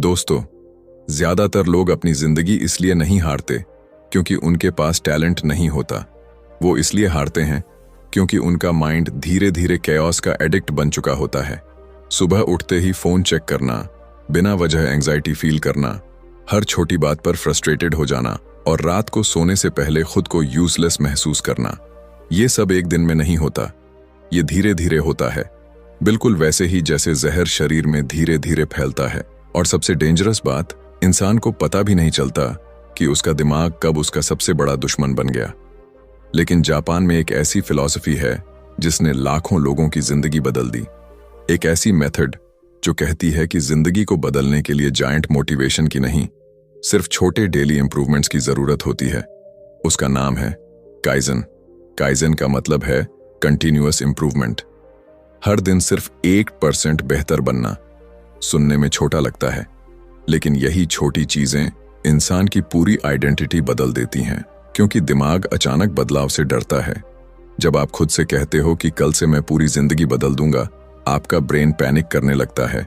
दोस्तों, ज्यादातर लोग अपनी जिंदगी इसलिए नहीं हारते क्योंकि उनके पास टैलेंट नहीं होता। वो इसलिए हारते हैं क्योंकि उनका माइंड धीरे धीरे कैओस का एडिक्ट बन चुका होता है। सुबह उठते ही फोन चेक करना, बिना वजह एंजाइटी फील करना, हर छोटी बात पर फ्रस्ट्रेटेड हो जाना और रात को सोने से पहले खुद को यूजलेस महसूस करना। ये सब एक दिन में नहीं होता, ये धीरे धीरे होता है, बिल्कुल वैसे ही जैसे जहर शरीर में धीरे धीरे फैलता है। और सबसे डेंजरस बात, इंसान को पता भी नहीं चलता कि उसका दिमाग कब उसका सबसे बड़ा दुश्मन बन गया। लेकिन जापान में एक ऐसी फिलॉसफी है जिसने लाखों लोगों की जिंदगी बदल दी। एक ऐसी मेथड जो कहती है कि जिंदगी को बदलने के लिए जायंट मोटिवेशन की नहीं, सिर्फ छोटे डेली इंप्रूवमेंट्स की जरूरत होती है। उसका नाम है काइजन। काइजन का मतलब है कंटिन्यूअस इंप्रूवमेंट। हर दिन सिर्फ 1% बेहतर बनना। सुनने में छोटा लगता है, लेकिन यही छोटी चीजें इंसान की पूरी आइडेंटिटी बदल देती हैं, क्योंकि दिमाग अचानक बदलाव से डरता है। जब आप खुद से कहते हो कि कल से मैं पूरी जिंदगी बदल दूंगा, आपका ब्रेन पैनिक करने लगता है।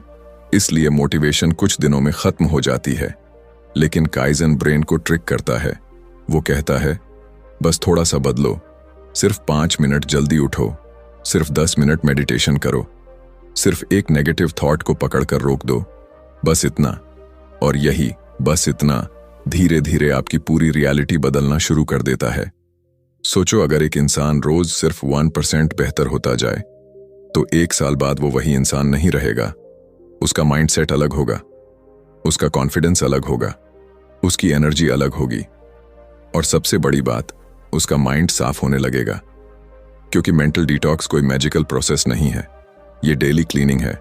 इसलिए मोटिवेशन कुछ दिनों में खत्म हो जाती है। लेकिन काइजन ब्रेन को ट्रिक करता है। वो कहता है, बस थोड़ा सा बदलो, सिर्फ 5 मिनट जल्दी उठो, सिर्फ 10 मिनट मेडिटेशन करो, सिर्फ एक नेगेटिव थॉट को पकड़कर रोक दो, बस इतना। और यही बस इतना धीरे धीरे आपकी पूरी रियलिटी बदलना शुरू कर देता है। सोचो, अगर एक इंसान रोज सिर्फ 1% बेहतर होता जाए तो 1 साल बाद वो वही इंसान नहीं रहेगा। उसका माइंडसेट अलग होगा, उसका कॉन्फिडेंस अलग होगा, उसकी एनर्जी अलग होगी, और सबसे बड़ी बात, उसका माइंड साफ होने लगेगा। क्योंकि मेंटल डिटॉक्स कोई मैजिकल प्रोसेस नहीं है, ये डेली क्लीनिंग है।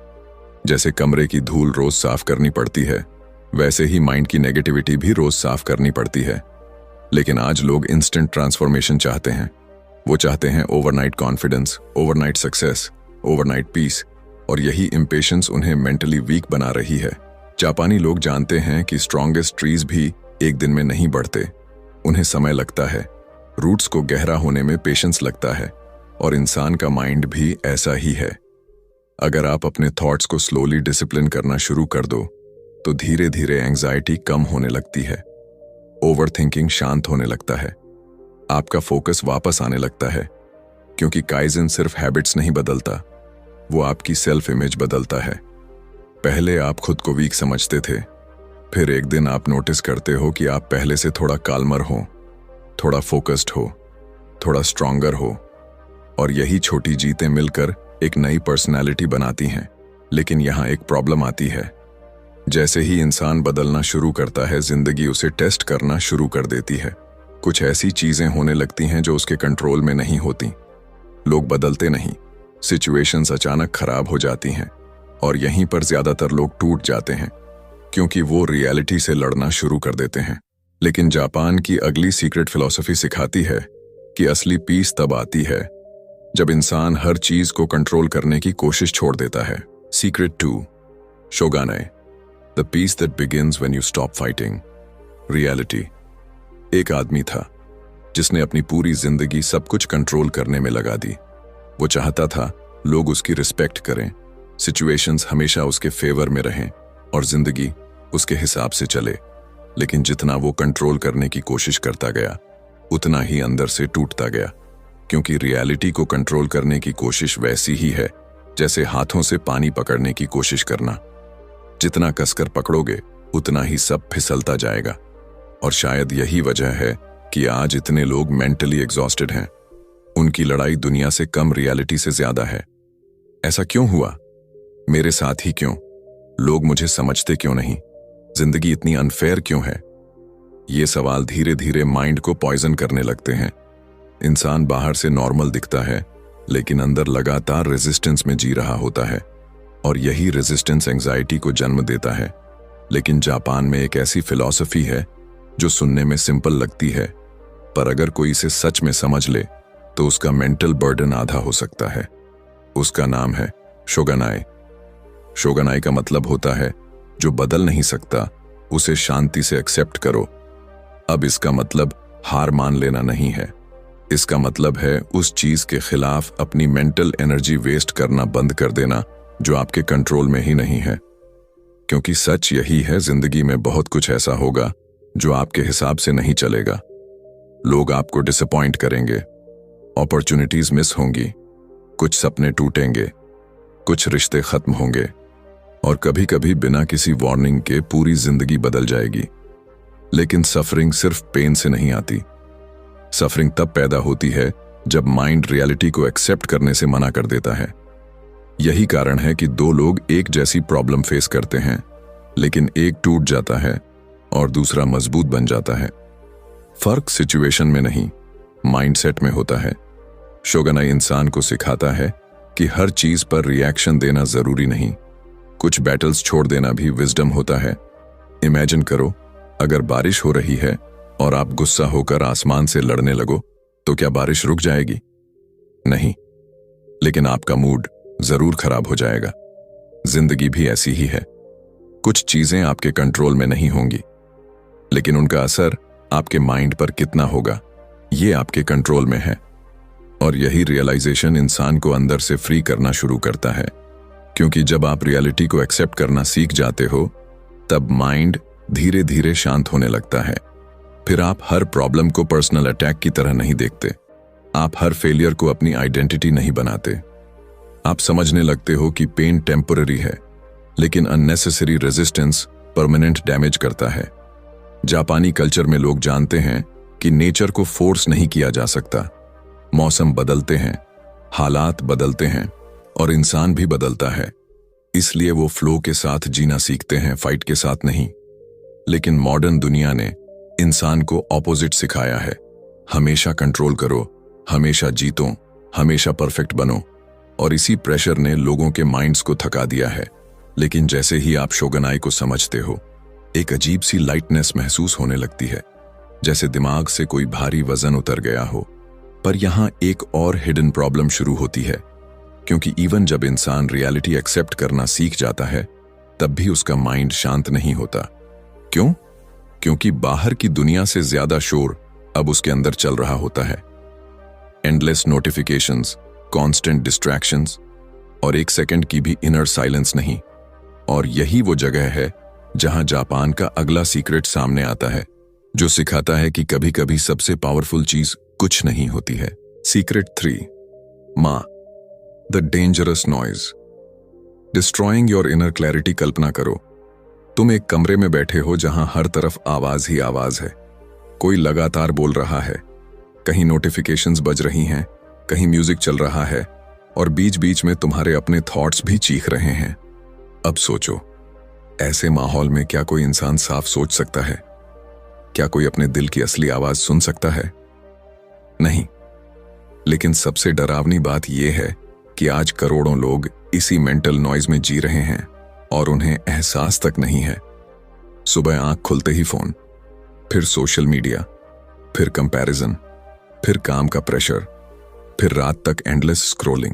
जैसे कमरे की धूल रोज साफ करनी पड़ती है, वैसे ही माइंड की नेगेटिविटी भी रोज साफ करनी पड़ती है। लेकिन आज लोग इंस्टेंट ट्रांसफॉर्मेशन चाहते हैं। वो चाहते हैं overnight confidence, overnight success, overnight peace, और यही इम्पेशंस उन्हें मेंटली वीक बना रही है। जापानी लोग जानते हैं कि स्ट्रॉन्गेस्ट ट्रीज भी एक दिन में नहीं बढ़ते, उन्हें समय लगता है। रूट्स को गहरा होने में पेशेंस लगता है, और इंसान का माइंड भी ऐसा ही है। अगर आप अपने थॉट्स को स्लोली डिसिप्लिन करना शुरू कर दो तो धीरे धीरे एंजाइटी कम होने लगती है, ओवरथिंकिंग शांत होने लगता है, आपका फोकस वापस आने लगता है। क्योंकि काइजन सिर्फ हैबिट्स नहीं बदलता, वो आपकी सेल्फ इमेज बदलता है। पहले आप खुद को वीक समझते थे, फिर एक दिन आप नोटिस करते हो कि आप पहले से थोड़ा काल्मर हो, थोड़ा फोकस्ड हो, थोड़ा स्ट्रॉन्गर हो, और यही छोटी जीतें मिलकर एक नई पर्सनैलिटी बनाती हैं। लेकिन यहाँ एक प्रॉब्लम आती है। जैसे ही इंसान बदलना शुरू करता है, जिंदगी उसे टेस्ट करना शुरू कर देती है। कुछ ऐसी चीजें होने लगती हैं जो उसके कंट्रोल में नहीं होती। लोग बदलते नहीं, सिचुएशंस अचानक खराब हो जाती हैं, और यहीं पर ज्यादातर लोग टूट जाते हैं, क्योंकि वो रियलिटी से लड़ना शुरू कर देते हैं। लेकिन जापान की अगली सीक्रेट फिलॉसफी सिखाती है कि असली पीस तब आती है जब इंसान हर चीज को कंट्रोल करने की कोशिश छोड़ देता है। सीक्रेट 2, शोगानाई, the peace that begins when you stop fighting. Reality. एक आदमी था जिसने अपनी पूरी जिंदगी सब कुछ कंट्रोल करने में लगा दी। वो चाहता था लोग उसकी रिस्पेक्ट करें, सिचुएशंस हमेशा उसके फेवर में रहें, और जिंदगी उसके हिसाब से चले। लेकिन जितना वो कंट्रोल करने की कोशिश करता गया, उतना ही अंदर से टूटता गया। क्योंकि रियलिटी को कंट्रोल करने की कोशिश वैसी ही है जैसे हाथों से पानी पकड़ने की कोशिश करना। जितना कसकर पकड़ोगे, उतना ही सब फिसलता जाएगा। और शायद यही वजह है कि आज इतने लोग मेंटली एग्जॉस्टेड हैं। उनकी लड़ाई दुनिया से कम रियलिटी से ज्यादा है। ऐसा क्यों हुआ? मेरे साथ ही क्यों? लोग मुझे समझते क्यों नहीं? जिंदगी इतनी अनफेयर क्यों है? ये सवाल धीरे धीरे माइंड को पॉइजन करने लगते हैं। इंसान बाहर से नॉर्मल दिखता है, लेकिन अंदर लगातार रेजिस्टेंस में जी रहा होता है, और यही रेजिस्टेंस एंजाइटी को जन्म देता है। लेकिन जापान में एक ऐसी फिलॉसफी है जो सुनने में सिंपल लगती है, पर अगर कोई इसे सच में समझ ले तो उसका मेंटल बर्डन आधा हो सकता है। उसका नाम है शोगानाई। शोगानाई का मतलब होता है जो बदल नहीं सकता उसे शांति से एक्सेप्ट करो। अब इसका मतलब हार मान लेना नहीं है, इसका मतलब है उस चीज के खिलाफ अपनी मेंटल एनर्जी वेस्ट करना बंद कर देना जो आपके कंट्रोल में ही नहीं है। क्योंकि सच यही है, जिंदगी में बहुत कुछ ऐसा होगा जो आपके हिसाब से नहीं चलेगा। लोग आपको डिसअपॉइंट करेंगे, अपॉर्चुनिटीज मिस होंगी, कुछ सपने टूटेंगे, कुछ रिश्ते खत्म होंगे और कभी कभी बिना किसी वार्निंग के पूरी जिंदगी बदल जाएगी। लेकिन सफरिंग सिर्फ पेन से नहीं आती। सफरिंग तब पैदा होती है जब माइंड रियलिटी को एक्सेप्ट करने से मना कर देता है। यही कारण है कि दो लोग एक जैसी प्रॉब्लम फेस करते हैं, लेकिन एक टूट जाता है और दूसरा मजबूत बन जाता है। फर्क सिचुएशन में नहीं, माइंडसेट में होता है। शोगनाई इंसान को सिखाता है कि हर चीज पर रिएक्शन देना जरूरी नहीं, कुछ बैटल्स छोड़ देना भी विजडम होता है। इमेजिन करो, अगर बारिश हो रही है और आप गुस्सा होकर आसमान से लड़ने लगो तो क्या बारिश रुक जाएगी? नहीं, लेकिन आपका मूड जरूर खराब हो जाएगा। जिंदगी भी ऐसी ही है। कुछ चीजें आपके कंट्रोल में नहीं होंगी, लेकिन उनका असर आपके माइंड पर कितना होगा ये आपके कंट्रोल में है। और यही रियलाइजेशन इंसान को अंदर से फ्री करना शुरू करता है, क्योंकि जब आप रियलिटी को एक्सेप्ट करना सीख जाते हो तब माइंड धीरे धीरे शांत होने लगता है। फिर आप हर प्रॉब्लम को पर्सनल अटैक की तरह नहीं देखते, आप हर फेलियर को अपनी आइडेंटिटी नहीं बनाते। आप समझने लगते हो कि पेन टेम्पररी है, लेकिन अननेसेसरी रेजिस्टेंस परमानेंट डैमेज करता है। जापानी कल्चर में लोग जानते हैं कि नेचर को फोर्स नहीं किया जा सकता। मौसम बदलते हैं, हालात बदलते हैं और इंसान भी बदलता है, इसलिए वो फ्लो के साथ जीना सीखते हैं, फाइट के साथ नहीं। लेकिन मॉडर्न दुनिया ने इंसान को ऑपोजिट सिखाया है। हमेशा कंट्रोल करो, हमेशा जीतो, हमेशा परफेक्ट बनो। और इसी प्रेशर ने लोगों के माइंड्स को थका दिया है। लेकिन जैसे ही आप शोगनाई को समझते हो, एक अजीब सी लाइटनेस महसूस होने लगती है, जैसे दिमाग से कोई भारी वजन उतर गया हो। पर यहां एक और हिडन प्रॉब्लम शुरू होती है, क्योंकि इवन जब इंसान रियलिटी एक्सेप्ट करना सीख जाता है तब भी उसका माइंड शांत नहीं होता। क्यों? क्योंकि बाहर की दुनिया से ज्यादा शोर अब उसके अंदर चल रहा होता है। एंडलेस नोटिफिकेशंस, कांस्टेंट डिस्ट्रैक्शंस और एक सेकंड की भी इनर साइलेंस नहीं। और यही वो जगह है जहां जापान का अगला सीक्रेट सामने आता है, जो सिखाता है कि कभी कभी सबसे पावरफुल चीज कुछ नहीं होती है। सीक्रेट 3, मां, the dangerous noise destroying your inner clarity. कल्पना करो, तुम एक कमरे में बैठे हो जहां हर तरफ आवाज ही आवाज है। कोई लगातार बोल रहा है, कहीं नोटिफिकेशंस बज रही हैं, कहीं म्यूजिक चल रहा है और बीच बीच में तुम्हारे अपने थॉट्स भी चीख रहे हैं। अब सोचो, ऐसे माहौल में क्या कोई इंसान साफ सोच सकता है? क्या कोई अपने दिल की असली आवाज सुन सकता है? नहीं। लेकिन सबसे डरावनी बात यह है कि आज करोड़ों लोग इसी मेंटल नॉइज में जी रहे हैं और उन्हें एहसास तक नहीं है। सुबह आंख खुलते ही फोन, फिर सोशल मीडिया, फिर कंपैरिजन, फिर काम का प्रेशर, फिर रात तक एंडलेस स्क्रॉलिंग।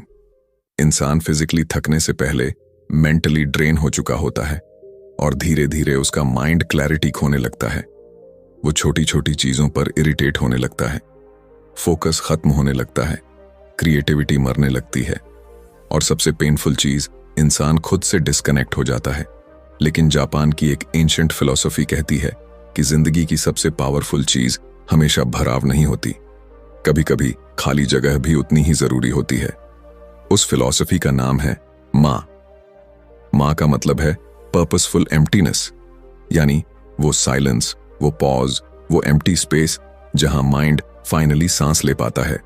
इंसान फिजिकली थकने से पहले मेंटली ड्रेन हो चुका होता है और धीरे धीरे उसका माइंड क्लैरिटी खोने लगता है। वो छोटी छोटी चीजों पर इरिटेट होने लगता है, फोकस खत्म होने लगता है, क्रिएटिविटी मरने लगती है और सबसे पेनफुल चीज, इंसान खुद से डिस्कनेक्ट हो जाता है। लेकिन जापान की एक एंशिएंट फिलॉसफी कहती है कि जिंदगी की सबसे पावरफुल चीज हमेशा भराव नहीं होती, कभी कभी खाली जगह भी उतनी ही जरूरी होती है। उस फिलॉसफी का नाम है मां। मां का मतलब है पर्पसफुल एम्प्टीनेस, यानी वो साइलेंस, वो पॉज, वो एम्प्टी स्पेस जहां माइंड फाइनली सांस ले पाता है।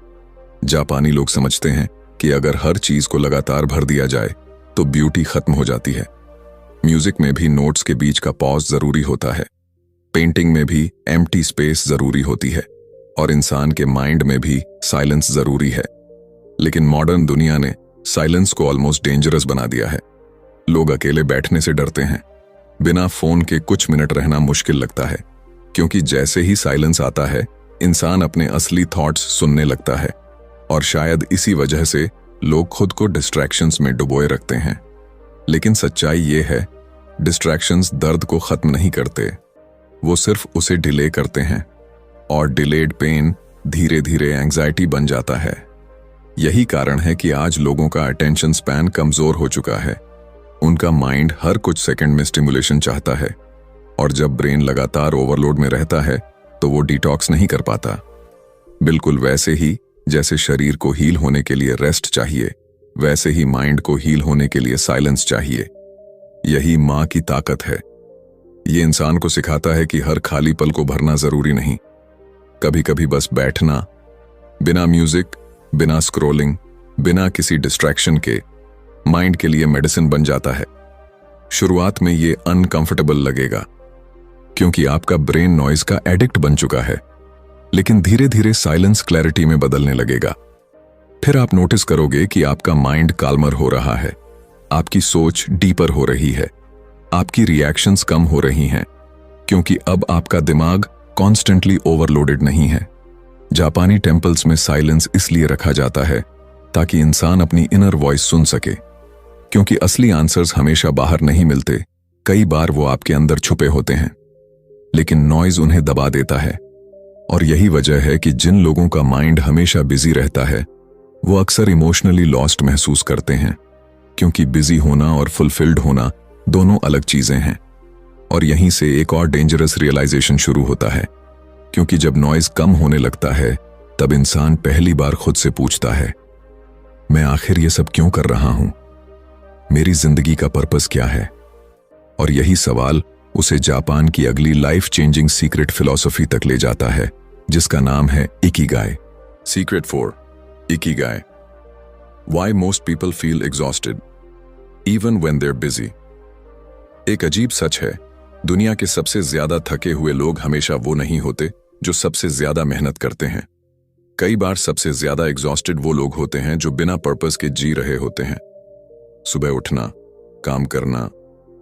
जापानी लोग समझते हैं कि अगर हर चीज को लगातार भर दिया जाए तो ब्यूटी खत्म हो जाती है। म्यूजिक में भी नोट्स के बीच का पॉज जरूरी होता है, पेंटिंग में भी एम्प्टी स्पेस जरूरी होती है और इंसान के माइंड में भी साइलेंस जरूरी है। लेकिन मॉडर्न दुनिया ने साइलेंस को ऑलमोस्ट डेंजरस बना दिया है। लोग अकेले बैठने से डरते हैं, बिना फोन के कुछ मिनट रहना मुश्किल लगता है, क्योंकि जैसे ही साइलेंस आता है इंसान अपने असली थॉट्स सुनने लगता है। और शायद इसी वजह से लोग खुद को डिस्ट्रैक्शंस में डुबोए रखते हैं। लेकिन सच्चाई ये है, डिस्ट्रैक्शंस दर्द को खत्म नहीं करते, वो सिर्फ उसे डिले करते हैं और डिलेड पेन धीरे धीरे एंजाइटी बन जाता है। यही कारण है कि आज लोगों का अटेंशन स्पैन कमजोर हो चुका है। उनका माइंड हर कुछ सेकंड में स्टिमुलेशन चाहता है, और जब ब्रेन लगातार ओवरलोड में रहता है तो वो डिटॉक्स नहीं कर पाता। बिल्कुल वैसे ही जैसे शरीर को हील होने के लिए रेस्ट चाहिए, वैसे ही माइंड को हील होने के लिए साइलेंस चाहिए। यही माँ की ताकत है। ये इंसान को सिखाता है कि हर खाली पल को भरना जरूरी नहीं। कभी कभी बस बैठना, बिना म्यूजिक, बिना स्क्रोलिंग, बिना किसी डिस्ट्रैक्शन के, माइंड के लिए मेडिसिन बन जाता है। शुरुआत में ये अनकंफर्टेबल लगेगा क्योंकि आपका ब्रेन नॉइज का एडिक्ट बन चुका है, लेकिन धीरे धीरे साइलेंस क्लैरिटी में बदलने लगेगा। फिर आप नोटिस करोगे कि आपका माइंड काल्मर हो रहा है, आपकी सोच डीपर हो रही है, आपकी रिएक्शंस कम हो रही हैं, क्योंकि अब आपका दिमाग कॉन्स्टेंटली ओवरलोडेड नहीं है। जापानी टेम्पल्स में साइलेंस इसलिए रखा जाता है ताकि इंसान अपनी इनर वॉइस सुन सके, क्योंकि असली आंसर्स हमेशा बाहर नहीं मिलते। कई बार वो आपके अंदर छुपे होते हैं, लेकिन नॉइज उन्हें दबा देता है। और यही वजह है कि जिन लोगों का माइंड हमेशा बिजी रहता है वो अक्सर इमोशनली लॉस्ट महसूस करते हैं, क्योंकि बिजी होना और फुलफिल्ड होना दोनों अलग चीजें हैं। और यहीं से एक और डेंजरस रियलाइजेशन शुरू होता है, क्योंकि जब नॉइज कम होने लगता है तब इंसान पहली बार खुद से पूछता है, मैं आखिर ये सब क्यों कर रहा हूं? मेरी जिंदगी का पर्पस क्या है? और यही सवाल उसे जापान की अगली लाइफ चेंजिंग सीक्रेट फिलॉसफी तक ले जाता है, जिसका नाम है Ikigai. Secret 4, Ikigai. Why most people feel exhausted even when they're busy। एक अजीब सच है, दुनिया के सबसे ज्यादा थके हुए लोग हमेशा वो नहीं होते जो सबसे ज्यादा मेहनत करते हैं। कई बार सबसे ज्यादा एग्जॉस्टेड वो लोग होते हैं जो बिना पर्पस के जी रहे होते हैं। सुबह उठना, काम करना,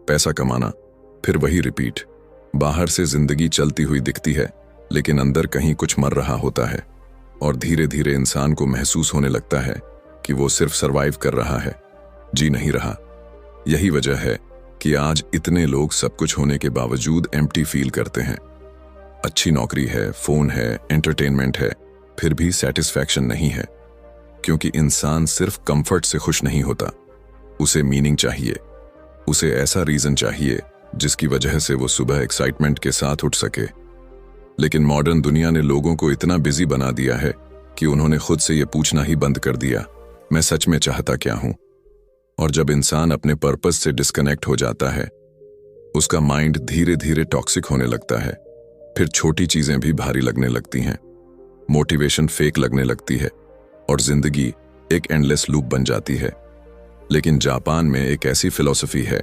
पैसा कमाना, फिर वही रिपीट। बाहर से जिंदगी चलती हुई दिखती है, लेकिन अंदर कहीं कुछ मर रहा होता है। और धीरे धीरे इंसान को महसूस होने लगता है कि वो सिर्फ सरवाइव कर रहा है, जी नहीं रहा। यही वजह है कि आज इतने लोग सब कुछ होने के बावजूद एम्प्टी फील करते हैं। अच्छी नौकरी है, फोन है, एंटरटेनमेंट है, फिर भी सेटिस्फैक्शन नहीं है, क्योंकि इंसान सिर्फ कंफर्ट से खुश नहीं होता। उसे मीनिंग चाहिए, उसे ऐसा रीजन चाहिए जिसकी वजह से वो सुबह एक्साइटमेंट के साथ उठ सके। लेकिन मॉडर्न दुनिया ने लोगों को इतना बिजी बना दिया है कि उन्होंने खुद से ये पूछना ही बंद कर दिया, मैं सच में चाहता क्या हूं? और जब इंसान अपने पर्पस से डिस्कनेक्ट हो जाता है, उसका माइंड धीरे धीरे टॉक्सिक होने लगता है। फिर छोटी चीजें भी भारी लगने लगती हैं, मोटिवेशन फेक लगने लगती है, और जिंदगी एक एंडलेस लूप बन जाती है। लेकिन जापान में एक ऐसी फिलॉसफी है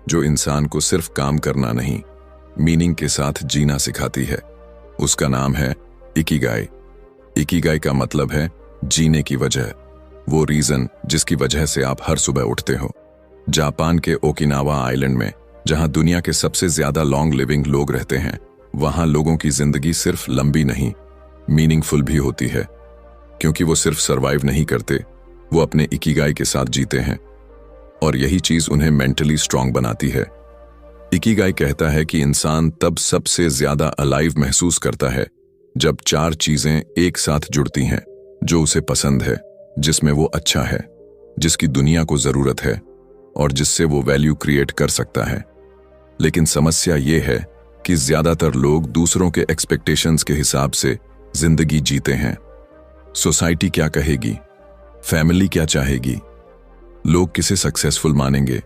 जो इंसान को सिर्फ काम करना नहीं, मीनिंग के साथ जीना सिखाती है। उसका नाम है इकिगाई। इकिगाई का मतलब है जीने की वजह, वो रीजन जिसकी वजह से आप हर सुबह उठते हो। जापान के ओकिनावा आइलैंड में, जहां दुनिया के सबसे ज्यादा लॉन्ग लिविंग लोग रहते हैं, वहां लोगों की जिंदगी सिर्फ लंबी नहीं, मीनिंगफुल भी होती है, क्योंकि वो सिर्फ सरवाइव नहीं करते, वो अपने इकिगाई के साथ जीते हैं। और यही चीज उन्हें मेंटली स्ट्रांग बनाती है। इकिगाई कहता है कि इंसान तब सबसे ज्यादा अलाइव महसूस करता है जब 4 चीजें एक साथ जुड़ती हैं, जो उसे पसंद है, जिसमें वो अच्छा है, जिसकी दुनिया को जरूरत है, और जिससे वो वैल्यू क्रिएट कर सकता है। लेकिन समस्या ये है कि ज्यादातर लोग दूसरों के एक्सपेक्टेशंस के हिसाब से जिंदगी जीते हैं। सोसाइटी क्या कहेगी, फैमिली क्या चाहेगी, लोग किसे सक्सेसफुल मानेंगे,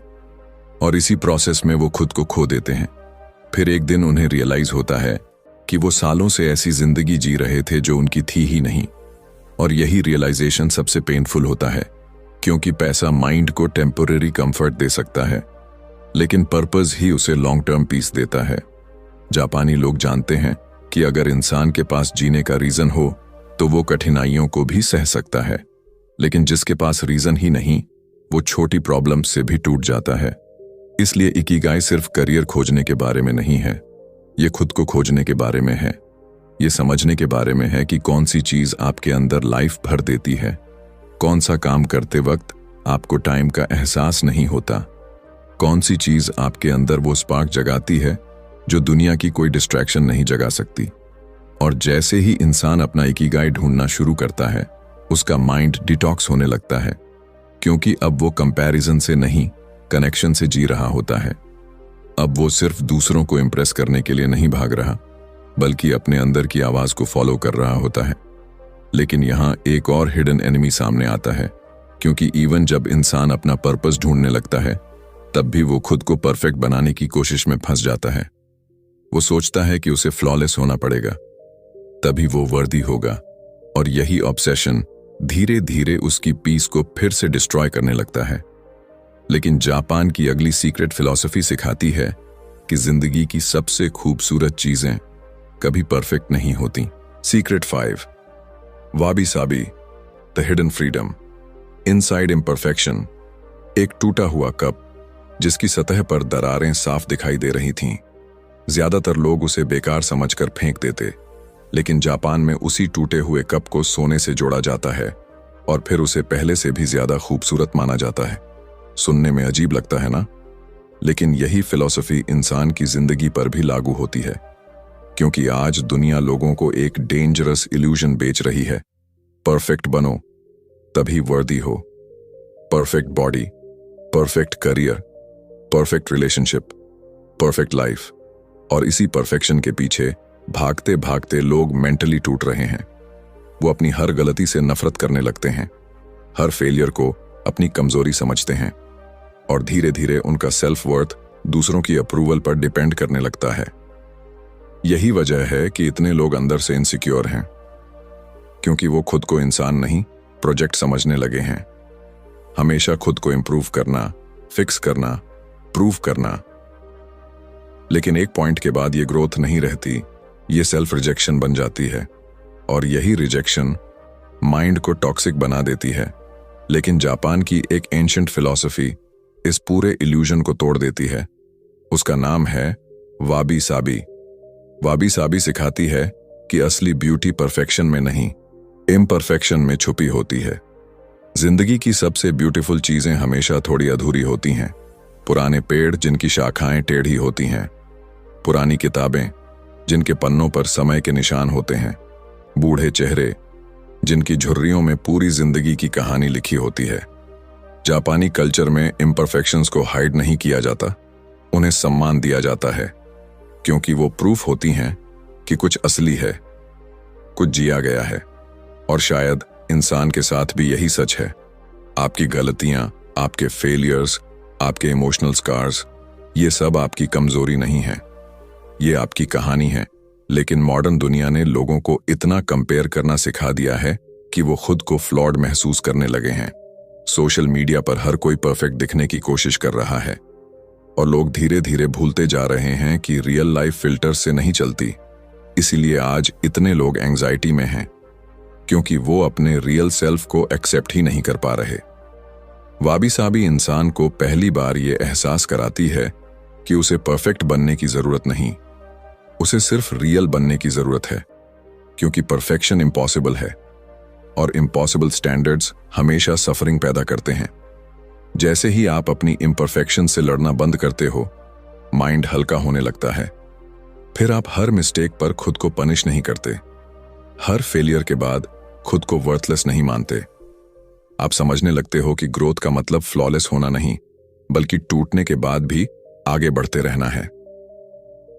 और इसी प्रोसेस में वो खुद को खो देते हैं। फिर एक दिन उन्हें रियलाइज होता है कि वो सालों से ऐसी जिंदगी जी रहे थे जो उनकी थी ही नहीं। और यही रियलाइजेशन सबसे पेनफुल होता है, क्योंकि पैसा माइंड को टेम्पररी कंफर्ट दे सकता है, लेकिन पर्पस ही उसे लॉन्ग टर्म पीस देता है। जापानी लोग जानते हैं कि अगर इंसान के पास जीने का रीजन हो तो वो कठिनाइयों को भी सह सकता है, लेकिन जिसके पास रीजन ही नहीं, वो छोटी प्रॉब्लम से भी टूट जाता है। इसलिए इकिगाई सिर्फ करियर खोजने के बारे में नहीं है, ये खुद को खोजने के बारे में है। ये समझने के बारे में है कि कौन सी चीज आपके अंदर लाइफ भर देती है, कौन सा काम करते वक्त आपको टाइम का एहसास नहीं होता, कौन सी चीज आपके अंदर वो स्पार्क जगाती है जो दुनिया की कोई डिस्ट्रैक्शन नहीं जगा सकती। और जैसे ही इंसान अपना इकिगाई ढूंढना शुरू करता है, उसका माइंड डिटॉक्स होने लगता है, क्योंकि अब वो कंपैरिजन से नहीं, कनेक्शन से जी रहा होता है। अब वो सिर्फ दूसरों को इम्प्रेस करने के लिए नहीं भाग रहा, बल्कि अपने अंदर की आवाज को फॉलो कर रहा होता है। लेकिन यहाँ एक और हिडन एनिमी सामने आता है, क्योंकि इवन जब इंसान अपना पर्पस ढूंढने लगता है, तब भी वो खुद को परफेक्ट बनाने की कोशिश में फंस जाता है। वो सोचता है कि उसे फ्लॉलेस होना पड़ेगा, तभी वो वर्दी होगा, और यही ऑब्सेशन धीरे धीरे उसकी पीस को फिर से डिस्ट्रॉय करने लगता है। लेकिन जापान की अगली सीक्रेट फिलॉसफी सिखाती है कि जिंदगी की सबसे खूबसूरत चीजें कभी परफेक्ट नहीं होती। Secret 5, वाबी Sabi, the hidden freedom. Inside imperfection. एक टूटा हुआ कप जिसकी सतह पर दरारें साफ दिखाई दे रही थीं। ज्यादातर लोग उसे बेकार समझकर फेंक देते, लेकिन जापान में उसी टूटे हुए कप को सोने से जोड़ा जाता है और फिर उसे पहले से भी ज्यादा खूबसूरत माना जाता है। सुनने में अजीब लगता है ना? लेकिन यही फिलॉसफी इंसान की जिंदगी पर भी लागू होती है, क्योंकि आज दुनिया लोगों को एक डेंजरस इल्यूजन बेच रही है। परफेक्ट बनो, तभी वर्दी हो। Perfect body, perfect career, perfect relationship, perfect life. और इसी परफेक्शन के पीछे भागते भागते लोग मेंटली टूट रहे हैं। वो अपनी हर गलती से नफरत करने लगते हैं, हर फेलियर को अपनी कमजोरी समझते हैं, और धीरे धीरे उनका सेल्फ वर्थ दूसरों की अप्रूवल पर डिपेंड करने लगता है। यही वजह है कि इतने लोग अंदर से इनसिक्योर हैं, क्योंकि वो खुद को इंसान नहीं, प्रोजेक्ट समझने लगे हैं। हमेशा खुद को इंप्रूव करना, फिक्स करना, प्रूव करना। लेकिन एक पॉइंट के बाद ये ग्रोथ नहीं रहती, ये सेल्फ रिजेक्शन बन जाती है, और यही रिजेक्शन माइंड को टॉक्सिक बना देती है। लेकिन जापान की एक एंशिएंट फिलॉसफी इस पूरे इल्यूजन को तोड़ देती है। उसका नाम है वाबी साबी। वाबी साबी सिखाती है कि असली ब्यूटी परफेक्शन में नहीं, इम्परफेक्शन में छुपी होती है। जिंदगी की सबसे ब्यूटीफुल चीजें हमेशा थोड़ी अधूरी होती हैं। पुराने पेड़ जिनकी शाखाएं टेढ़ी होती हैं, पुरानी किताबें जिनके पन्नों पर समय के निशान होते हैं, बूढ़े चेहरे जिनकी झुर्रियों में पूरी जिंदगी की कहानी लिखी होती है। जापानी कल्चर में इम्परफेक्शंस को हाइड नहीं किया जाता, उन्हें सम्मान दिया जाता है, क्योंकि वो प्रूफ होती हैं कि कुछ असली है, कुछ जिया गया है। और शायद इंसान के साथ भी यही सच है। आपकी गलतियां, आपके फेलियर्स, आपके इमोशनल स्कार्स, ये सब आपकी कमजोरी नहीं है, ये आपकी कहानी है। लेकिन मॉडर्न दुनिया ने लोगों को इतना कंपेयर करना सिखा दिया है कि वो खुद को फ्लॉड महसूस करने लगे हैं। सोशल मीडिया पर हर कोई परफेक्ट दिखने की कोशिश कर रहा है, और लोग धीरे धीरे भूलते जा रहे हैं कि रियल लाइफ फिल्टर से नहीं चलती। इसीलिए आज इतने लोग एंजाइटी में हैं, क्योंकि वो अपने रियल सेल्फ को एक्सेप्ट ही नहीं कर पा रहे। वाबी साबी इंसान को पहली बार ये एहसास कराती है कि उसे परफेक्ट बनने की जरूरत नहीं, उसे सिर्फ रियल बनने की जरूरत है, क्योंकि परफेक्शन इम्पॉसिबल है, और इम्पॉसिबल स्टैंडर्ड्स हमेशा सफरिंग पैदा करते हैं। जैसे ही आप अपनी इम्परफेक्शन से लड़ना बंद करते हो, माइंड हल्का होने लगता है। फिर आप हर मिस्टेक पर खुद को पनिश नहीं करते, हर फेलियर के बाद खुद को वर्थलेस नहीं मानते। आप समझने लगते हो कि ग्रोथ का मतलब फ्लॉलेस होना नहीं, बल्कि टूटने के बाद भी आगे बढ़ते रहना है।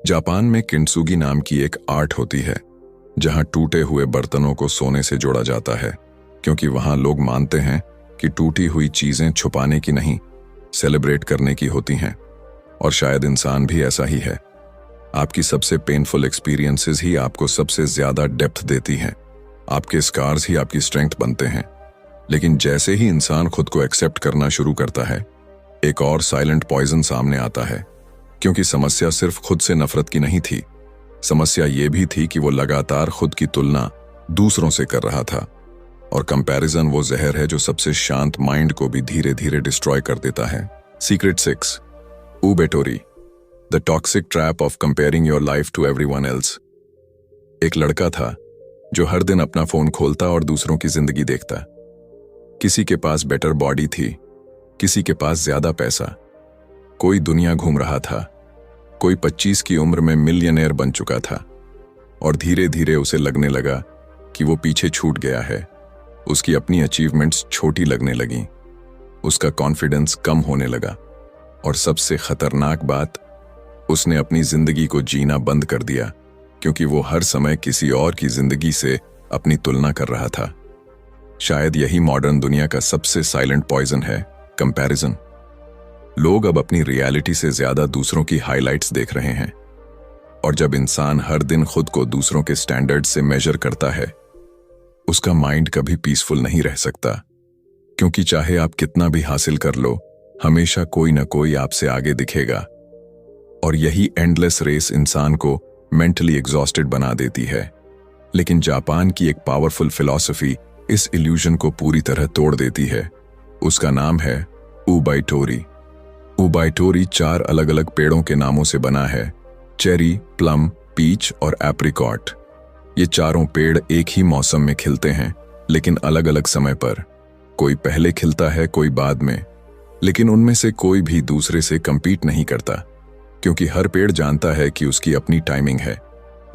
जापान में किंटसुगी नाम की एक आर्ट होती है, जहां टूटे हुए बर्तनों को सोने से जोड़ा जाता है, क्योंकि वहां लोग मानते हैं कि टूटी हुई चीजें छुपाने की नहीं, सेलिब्रेट करने की होती हैं। और शायद इंसान भी ऐसा ही है। आपकी सबसे पेनफुल एक्सपीरियंसेस ही आपको सबसे ज्यादा डेप्थ देती हैं। आपके स्कार्स ही आपकी स्ट्रेंथ बनते हैं। लेकिन जैसे ही इंसान खुद को एक्सेप्ट करना शुरू करता है, एक और साइलेंट पॉइजन सामने आता है, क्योंकि समस्या सिर्फ खुद से नफरत की नहीं थी। समस्या ये भी थी कि वो लगातार खुद की तुलना दूसरों से कर रहा था, और कंपैरिजन वो जहर है जो सबसे शांत माइंड को भी धीरे धीरे डिस्ट्रॉय कर देता है। सीक्रेट 6, उबेटोरी, the toxic trap of comparing your life to everyone else. एक लड़का था जो हर दिन अपना फोन खोलता और दूसरों की जिंदगी देखता। किसी के पास बेटर बॉडी थी, किसी के पास ज्यादा पैसा, कोई दुनिया घूम रहा था, कोई 25 की उम्र में मिलियनेयर बन चुका था, और धीरे धीरे उसे लगने लगा कि वो पीछे छूट गया है। उसकी अपनी अचीवमेंट्स छोटी लगने लगीं, उसका कॉन्फिडेंस कम होने लगा, और सबसे खतरनाक बात, उसने अपनी जिंदगी को जीना बंद कर दिया क्योंकि वो हर समय किसी और की जिंदगी से अपनी तुलना कर रहा था। शायद यही मॉडर्न दुनिया का सबसे साइलेंट पॉइजन है, कंपैरिजन। लोग अब अपनी रियलिटी से ज्यादा दूसरों की हाइलाइट्स देख रहे हैं, और जब इंसान हर दिन खुद को दूसरों के स्टैंडर्ड से मेजर करता है, उसका माइंड कभी पीसफुल नहीं रह सकता, क्योंकि चाहे आप कितना भी हासिल कर लो, हमेशा कोई ना कोई आपसे आगे दिखेगा। और यही एंडलेस रेस इंसान को मेंटली एग्जॉस्टेड बना देती है। लेकिन जापान की एक पावरफुल फिलॉसफी इस इल्यूजन को पूरी तरह तोड़ देती है। उसका नाम है उबाइटोरी। उबाइटोरी 4 अलग अलग पेड़ों के नामों से बना है, चेरी, प्लम, पीच और एप्रिकॉट। ये चारों पेड़ एक ही मौसम में खिलते हैं, लेकिन अलग अलग समय पर। कोई पहले खिलता है, कोई बाद में, लेकिन उनमें से कोई भी दूसरे से कंपीट नहीं करता, क्योंकि हर पेड़ जानता है कि उसकी अपनी टाइमिंग है।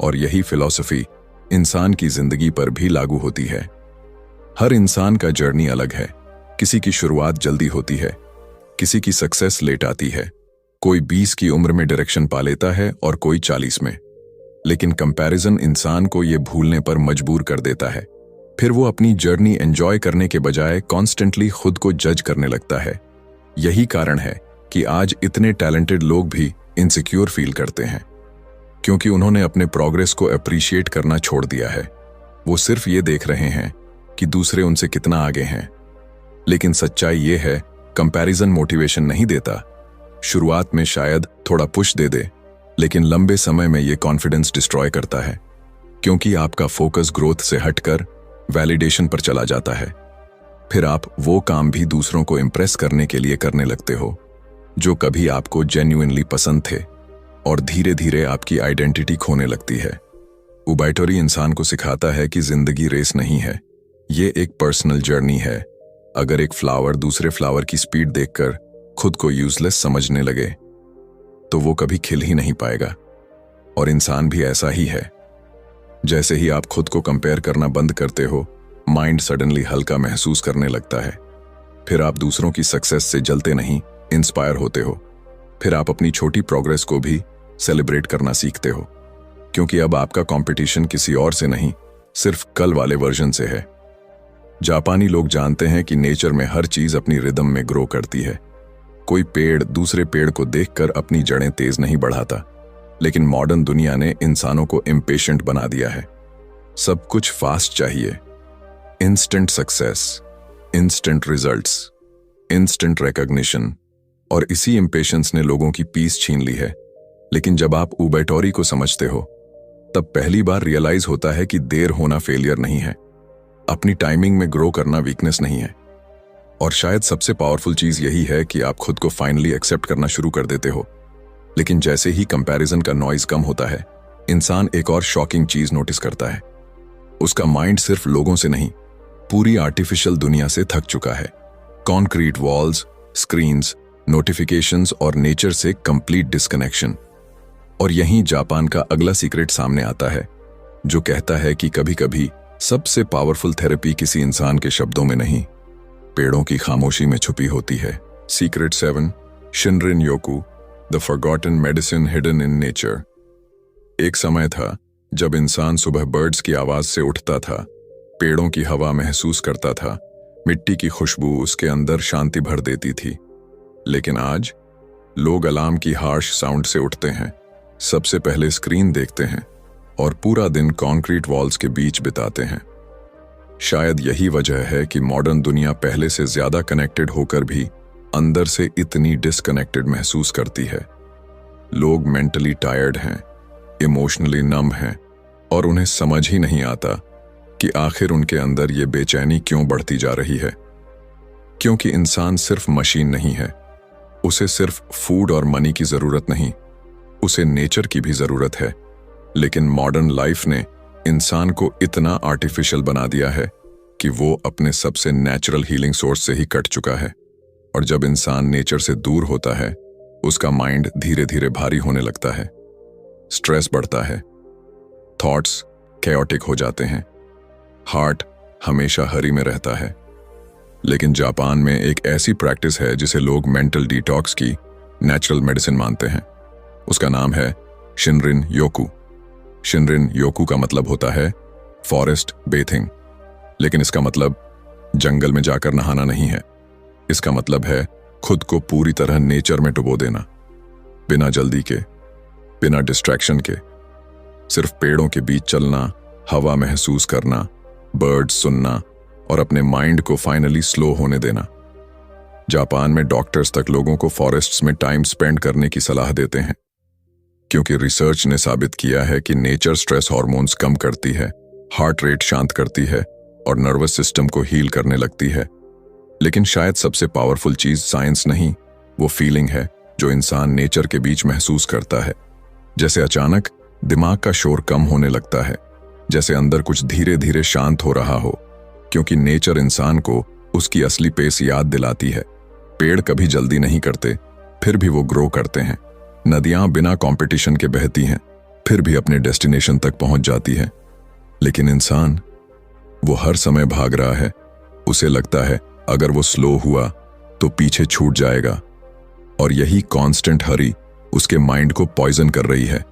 और यही फिलॉसफी इंसान की जिंदगी पर भी लागू होती है। हर इंसान का जर्नी अलग है। किसी की शुरुआत जल्दी होती है, किसी की सक्सेस लेट आती है, कोई 20 की उम्र में डायरेक्शन पा लेता है और कोई 40 में। लेकिन कंपैरिजन इंसान को ये भूलने पर मजबूर कर देता है। फिर वो अपनी जर्नी एंजॉय करने के बजाय कॉन्स्टेंटली खुद को जज करने लगता है। यही कारण है कि आज इतने टैलेंटेड लोग भी इनसिक्योर फील करते हैं, क्योंकि उन्होंने अपने प्रोग्रेस को अप्रिशिएट करना छोड़ दिया है। वो सिर्फ ये देख रहे हैं कि दूसरे उनसे कितना आगे हैं। लेकिन सच्चाई ये है, कंपैरिजन मोटिवेशन नहीं देता। शुरुआत में शायद थोड़ा पुश दे दे, लेकिन लंबे समय में ये कॉन्फिडेंस डिस्ट्रॉय करता है, क्योंकि आपका फोकस ग्रोथ से हटकर वैलिडेशन पर चला जाता है। फिर आप वो काम भी दूसरों को इम्प्रेस करने के लिए करने लगते हो जो कभी आपको जेन्युइनली पसंद थे, और धीरे धीरे आपकी आइडेंटिटी खोने लगती है। उबाइटोरी इंसान को सिखाता है कि जिंदगी रेस नहीं है, ये एक पर्सनल जर्नी है। अगर एक फ्लावर दूसरे फ्लावर की स्पीड देखकर खुद को यूजलेस समझने लगे, तो वो कभी खिल ही नहीं पाएगा। और इंसान भी ऐसा ही है। जैसे ही आप खुद को कंपेयर करना बंद करते हो, माइंड सडनली हल्का महसूस करने लगता है। फिर आप दूसरों की सक्सेस से जलते नहीं, इंस्पायर होते हो। फिर आप अपनी छोटी प्रोग्रेस को भी सेलिब्रेट करना सीखते हो, क्योंकि अब आपका कंपटीशन किसी और से नहीं, सिर्फ कल वाले वर्जन से है। जापानी लोग जानते हैं कि नेचर में हर चीज अपनी रिदम में ग्रो करती है। कोई पेड़ दूसरे पेड़ को देखकर अपनी जड़ें तेज नहीं बढ़ाता, लेकिन मॉडर्न दुनिया ने इंसानों को इम्पेशेंट बना दिया है। सब कुछ फास्ट चाहिए, instant success, instant results, instant recognition, और इसी इम्पेशेंस ने लोगों की पीस छीन ली है। लेकिन जब आप उबाइटोरी को समझते हो, तब पहली बार रियलाइज होता है कि देर होना फेलियर नहीं है, अपनी टाइमिंग में ग्रो करना वीकनेस नहीं है। और शायद सबसे पावरफुल चीज यही है कि आप खुद को फाइनली एक्सेप्ट करना शुरू कर देते हो। लेकिन जैसे ही कंपैरिजन का नॉइज कम होता है, इंसान एक और शॉकिंग चीज नोटिस करता है। उसका माइंड सिर्फ लोगों से नहीं, पूरी आर्टिफिशियल दुनिया से थक चुका है। कॉन्क्रीट वॉल्स, स्क्रीन्स, नोटिफिकेशंस और नेचर से कंप्लीट डिस्कनेक्शन। और यहीं जापान का अगला सीक्रेट सामने आता है, जो कहता है कि कभी कभी सबसे पावरफुल थेरेपी किसी इंसान के शब्दों में नहीं, पेड़ों की खामोशी में छुपी होती है। सीक्रेट 7, शिनरिन योकू, the forgotten medicine hidden in nature. एक समय था जब इंसान सुबह बर्ड्स की आवाज से उठता था, पेड़ों की हवा महसूस करता था, मिट्टी की खुशबू उसके अंदर शांति भर देती थी। लेकिन आज लोग अलार्म की हार्श साउंड से उठते हैं, सबसे पहले स्क्रीन देखते हैं और पूरा दिन कंक्रीट वॉल्स के बीच बिताते हैं। शायद यही वजह है कि मॉडर्न दुनिया पहले से ज्यादा कनेक्टेड होकर भी अंदर से इतनी डिस्कनेक्टेड महसूस करती है। लोग मेंटली टायर्ड हैं, इमोशनली नम हैं, और उन्हें समझ ही नहीं आता कि आखिर उनके अंदर ये बेचैनी क्यों बढ़ती जा रही है। क्योंकि इंसान सिर्फ मशीन नहीं है, उसे सिर्फ फूड और मनी की जरूरत नहीं, उसे नेचर की भी जरूरत है। लेकिन मॉडर्न लाइफ ने इंसान को इतना आर्टिफिशियल बना दिया है कि वो अपने सबसे नेचुरल हीलिंग सोर्स से ही कट चुका है। और जब इंसान नेचर से दूर होता है, उसका माइंड धीरे धीरे भारी होने लगता है, स्ट्रेस बढ़ता है, थॉट्स कैओटिक हो जाते हैं, हार्ट हमेशा हरी में रहता है। लेकिन जापान में एक ऐसी प्रैक्टिस है जिसे लोग मेंटल डिटॉक्स की नेचुरल मेडिसिन मानते हैं। उसका नाम है शिनरिन योकू। शिनरिन योकू का मतलब होता है फॉरेस्ट बेथिंग, लेकिन इसका मतलब जंगल में जाकर नहाना नहीं है। इसका मतलब है खुद को पूरी तरह नेचर में डुबो देना, बिना जल्दी के, बिना डिस्ट्रैक्शन के। सिर्फ पेड़ों के बीच चलना, हवा महसूस करना, बर्ड्स सुनना और अपने माइंड को फाइनली स्लो होने देना। जापान में डॉक्टर्स तक लोगों को फॉरेस्ट्स में टाइम स्पेंड करने की सलाह देते हैं, क्योंकि रिसर्च ने साबित किया है कि नेचर स्ट्रेस हार्मोन्स कम करती है, हार्ट रेट शांत करती है और नर्वस सिस्टम को हील करने लगती है। लेकिन शायद सबसे पावरफुल चीज साइंस नहीं, वो फीलिंग है जो इंसान नेचर के बीच महसूस करता है। जैसे अचानक दिमाग का शोर कम होने लगता है, जैसे अंदर कुछ धीरे धीरे शांत हो रहा हो, क्योंकि नेचर इंसान को उसकी असली पेस याद दिलाती है। पेड़ कभी जल्दी नहीं करते, फिर भी वो ग्रो करते हैं। नदियां बिना कंपटीशन के बहती हैं, फिर भी अपने डेस्टिनेशन तक पहुंच जाती है। लेकिन इंसान, वो हर समय भाग रहा है। उसे लगता है अगर वो स्लो हुआ तो पीछे छूट जाएगा, और यही कांस्टेंट हरी उसके माइंड को पॉइजन कर रही है।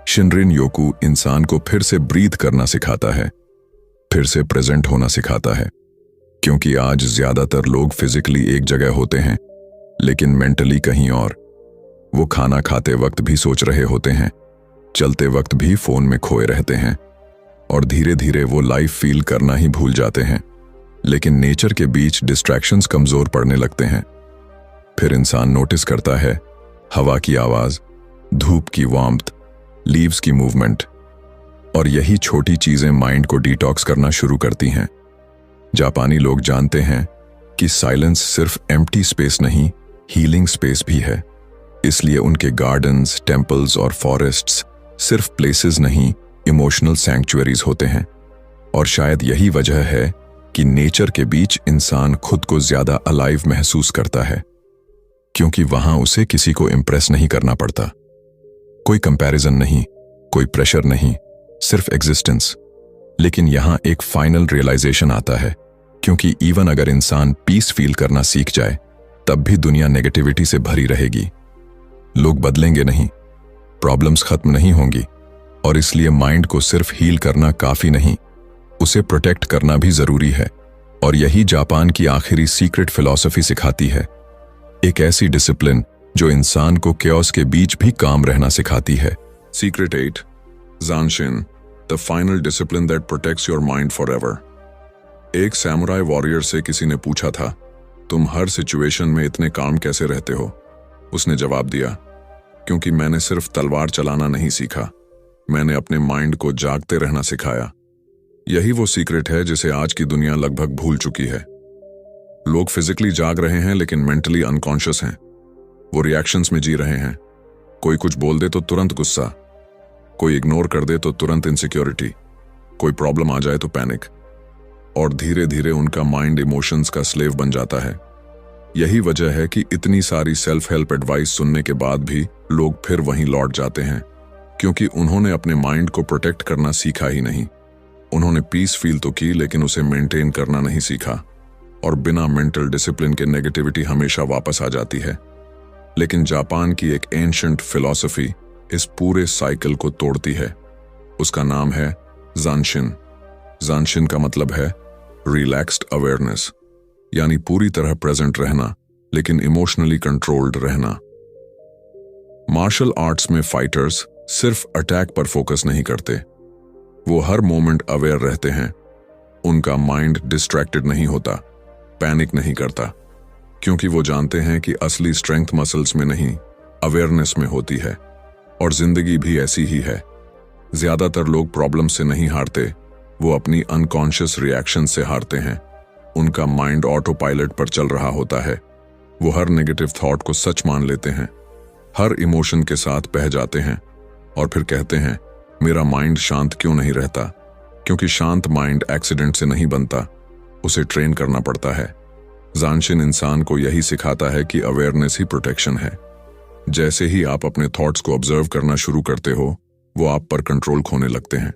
शिनरिन योकू इंसान को फिर से ब्रीथ करना सिखाता है, फिर से प्रेजेंट होना सिखाता है, क्योंकि आज ज्यादातर लोग फिजिकली एक जगह होते हैं लेकिन मेंटली कहीं और। वो खाना खाते वक्त भी सोच रहे होते हैं, चलते वक्त भी फोन में खोए रहते हैं, और धीरे धीरे वो लाइफ फील करना ही भूल जाते हैं। लेकिन नेचर के बीच डिस्ट्रैक्शंस कमजोर पड़ने लगते हैं। फिर इंसान नोटिस करता है हवा की आवाज, धूप की वार्मथ, लीव्स की मूवमेंट, और यही छोटी चीजें माइंड को डिटॉक्स करना शुरू करती हैं। जापानी लोग जानते हैं कि साइलेंस सिर्फ एम्प्टी स्पेस नहीं, हीलिंग स्पेस भी है। इसलिए उनके गार्डन्स, टेम्पल्स और फॉरेस्ट्स सिर्फ प्लेसेस नहीं, इमोशनल सैंक्चुअरीज होते हैं। और शायद यही वजह है कि नेचर के बीच इंसान खुद को ज्यादा अलाइव महसूस करता है, क्योंकि वहां उसे किसी को इंप्रेस नहीं करना पड़ता। कोई कंपैरिजन नहीं, कोई प्रेशर नहीं, सिर्फ एग्जिस्टेंस। लेकिन यहां एक फाइनल रियलाइजेशन आता है, क्योंकि इवन अगर इंसान पीस फील करना सीख जाए, तब भी दुनिया नेगेटिविटी से भरी रहेगी। लोग बदलेंगे नहीं, प्रॉब्लम्स खत्म नहीं होंगी, और इसलिए माइंड को सिर्फ हील करना काफी नहीं, उसे प्रोटेक्ट करना भी जरूरी है। और यही जापान की आखिरी सीक्रेट फिलॉसफी सिखाती है, एक ऐसी डिसिप्लिन जो इंसान को केओस के बीच भी काम रहना सिखाती है। सीक्रेट 8, ज़ानशिन, the final discipline that protects your mind forever. एक सैमुराई वॉरियर से किसी ने पूछा था, तुम हर सिचुएशन में इतने काम कैसे रहते हो? उसने जवाब दिया, क्योंकि मैंने सिर्फ तलवार चलाना नहीं सीखा, मैंने अपने माइंड को जागते रहना सिखाया। यही वो सीक्रेट है जिसे आज की दुनिया लगभग भूल चुकी है। लोग फिजिकली जाग रहे हैं लेकिन मेंटली अनकॉन्शियस हैं। वो रिएक्शंस में जी रहे हैं। कोई कुछ बोल दे तो तुरंत गुस्सा, कोई इग्नोर कर दे तो तुरंत इनसिक्योरिटी, कोई प्रॉब्लम आ जाए तो पैनिक, और धीरे धीरे उनका माइंड इमोशंस का स्लेव बन जाता है। यही वजह है कि इतनी सारी सेल्फ हेल्प एडवाइस सुनने के बाद भी लोग फिर वहीं लौट जाते हैं, क्योंकि उन्होंने अपने माइंड को प्रोटेक्ट करना सीखा ही नहीं। उन्होंने पीस फील तो की, लेकिन उसे मेंटेन करना नहीं सीखा, और बिना मेंटल डिसिप्लिन के नेगेटिविटी हमेशा वापस आ जाती है। लेकिन जापान की एक एंशिएंट फिलॉसफी इस पूरे साइकिल को तोड़ती है। उसका नाम है ज़ानशिन। ज़ानशिन का मतलब है रिलैक्स्ड अवेयरनेस, यानी पूरी तरह प्रेजेंट रहना लेकिन इमोशनली कंट्रोल्ड रहना। मार्शल आर्ट्स में फाइटर्स सिर्फ अटैक पर फोकस नहीं करते, वो हर मोमेंट अवेयर रहते हैं। उनका माइंड डिस्ट्रैक्टेड नहीं होता, पैनिक नहीं करता, क्योंकि वो जानते हैं कि असली स्ट्रेंथ मसल्स में नहीं, अवेयरनेस में होती है। और जिंदगी भी ऐसी ही है। ज्यादातर लोग प्रॉब्लम से नहीं हारते, वो अपनी अनकॉन्शियस रिएक्शन से हारते हैं। उनका माइंड ऑटो पायलट पर चल रहा होता है। वो हर नेगेटिव थॉट को सच मान लेते हैं, हर इमोशन के साथ बह जाते हैं, और फिर कहते हैं मेरा माइंड शांत क्यों नहीं रहता? क्योंकि शांत माइंड एक्सीडेंट से नहीं बनता, उसे ट्रेन करना पड़ता है। ज़ानशिन इंसान को यही सिखाता है कि अवेयरनेस ही प्रोटेक्शन है। जैसे ही आप अपने थॉट्स को ऑब्जर्व करना शुरू करते हो, वो आप पर कंट्रोल खोने लगते हैं।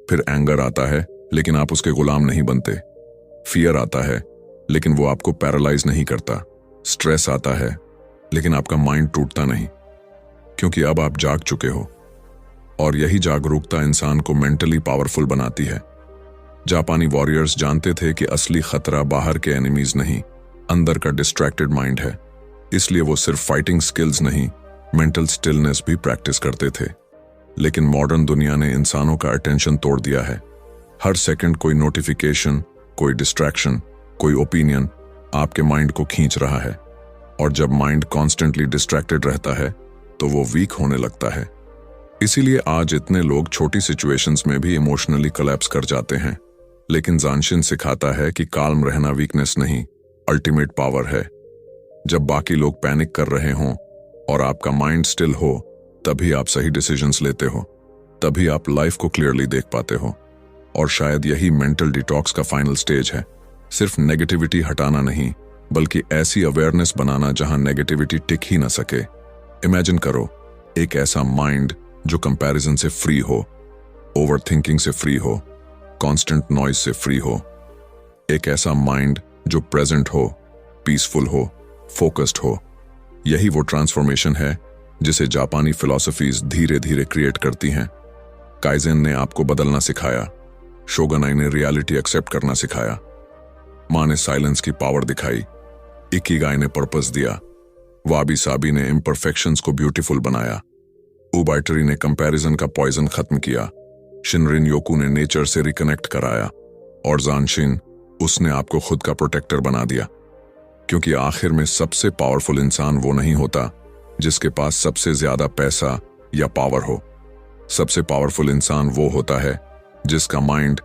फिर एंगर आता है, लेकिन आप उसके गुलाम नहीं बनते। फियर आता है, लेकिन वो आपको पैरालाइज नहीं करता। स्ट्रेस आता है, लेकिन आपका माइंड टूटता नहीं, क्योंकि अब आप जाग चुके हो। और यही जागरूकता इंसान को मेंटली पावरफुल बनाती है। जापानी वॉरियर्स जानते थे कि असली खतरा बाहर के एनिमीज नहीं, अंदर का डिस्ट्रैक्टेड माइंड है। इसलिए वो सिर्फ फाइटिंग स्किल्स नहीं, मेंटल स्टिलनेस भी प्रैक्टिस करते थे। लेकिन मॉडर्न दुनिया ने इंसानों का अटेंशन तोड़ दिया है। हर सेकंड कोई नोटिफिकेशन, कोई डिस्ट्रैक्शन, कोई ओपिनियन आपके माइंड को खींच रहा है। और जब माइंड कॉन्स्टेंटली डिस्ट्रैक्टेड रहता है तो वो वीक होने लगता है। इसीलिए आज इतने लोग छोटी सिचुएशंस में भी इमोशनली कोलैप्स कर जाते हैं। लेकिन जानशिन सिखाता है कि काल्म रहना वीकनेस नहीं, अल्टीमेट पावर है। जब बाकी लोग पैनिक कर रहे हों और आपका माइंड स्टिल हो, तभी आप सही डिसीजंस लेते हो, तभी आप लाइफ को क्लियरली देख पाते हो। और शायद यही मेंटल डिटॉक्स का फाइनल स्टेज है। सिर्फ नेगेटिविटी हटाना नहीं, बल्कि ऐसी अवेयरनेस बनाना जहां नेगेटिविटी टिक ही ना सके। इमेजिन करो एक ऐसा माइंड जो कंपैरिजन से फ्री हो, ओवरथिंकिंग से फ्री हो, कांस्टेंट नॉइज से फ्री हो। एक ऐसा माइंड जो प्रेजेंट हो, पीसफुल हो, फोकस्ड हो। यही वो ट्रांसफॉर्मेशन है जिसे जापानी फिलॉसफीज धीरे धीरे क्रिएट करती हैं। काइजेन ने आपको बदलना सिखाया, शोगुनाई ने रियलिटी एक्सेप्ट करना सिखाया, माँ ने साइलेंस की पावर दिखाई, इकिगाई ने पर्पस दिया, वाबी साबी ने इम्परफेक्शंस को ब्यूटीफुल बनाया, उबाइटरी ने कंपैरिजन का पॉइजन खत्म किया, शिनरिन योकू ने नेचर से रिकनेक्ट कराया, और जानशिन, उसने आपको खुद का प्रोटेक्टर बना दिया। क्योंकि आखिर में सबसे पावरफुल इंसान वो नहीं होता जिसके पास सबसे ज्यादा पैसा या पावर हो। सबसे पावरफुल इंसान वो होता है जिसका माइंड